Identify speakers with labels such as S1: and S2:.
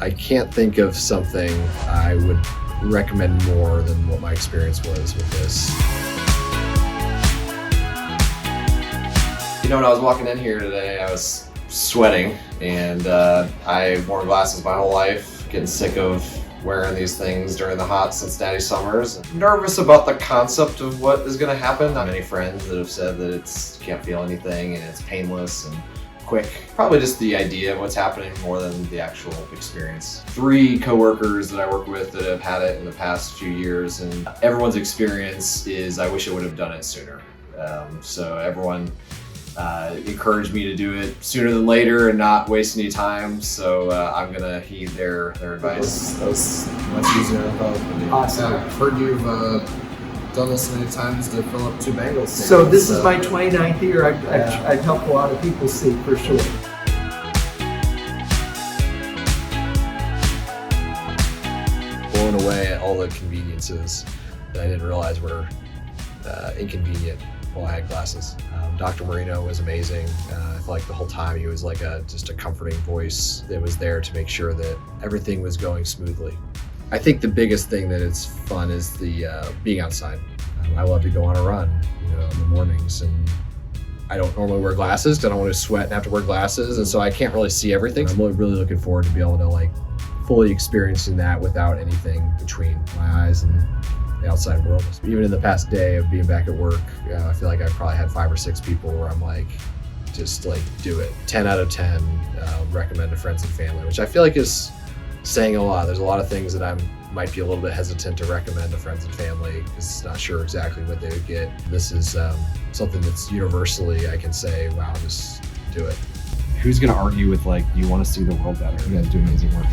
S1: I can't think of something I would recommend more than what my experience was with this. You know, when I was walking in here today, I was sweating, and I've worn glasses my whole life, getting sick of wearing these things during the hot Cincinnati summers. I'm nervous about the concept of what is going to happen. I have many friends that have said that you can't feel anything and it's painless and quick. Probably just the idea of what's happening more than the actual experience. 3 coworkers that I work with that have had it in the past few years, and everyone's experience is, I wish I would have done it sooner. So everyone encouraged me to do it sooner than later and not waste any time. So I'm gonna heed their advice.
S2: That was much easier than I thought it would be.
S3: Awesome.
S2: I've heard you've done this many times to fill up 2 Bengals.
S3: So this is my 29th year. I've helped a lot of people see, for sure.
S1: Blown away at all the conveniences that I didn't realize were inconvenient while I had glasses. Dr. Marino was amazing. I felt like the whole time he was like just a comforting voice that was there to make sure that everything was going smoothly. I think the biggest thing that it's fun is the being outside. I love to go on a run, in the mornings, and I don't normally wear glasses because I don't want to sweat and have to wear glasses, and so I can't really see everything. I'm really looking forward to be able to fully experiencing that without anything between my eyes and the outside world. Even in the past day of being back at work, I feel like I probably had 5 or 6 people where I'm just do it. 10 out of 10 recommend to friends and family, which I feel like is saying a lot. There's a lot of things that I might be a little bit hesitant to recommend to friends and family because not sure exactly what they would get. This is something that's universally, I can say, wow, just do it.
S4: Who's going to argue with you want to see the world better? You guys do amazing work.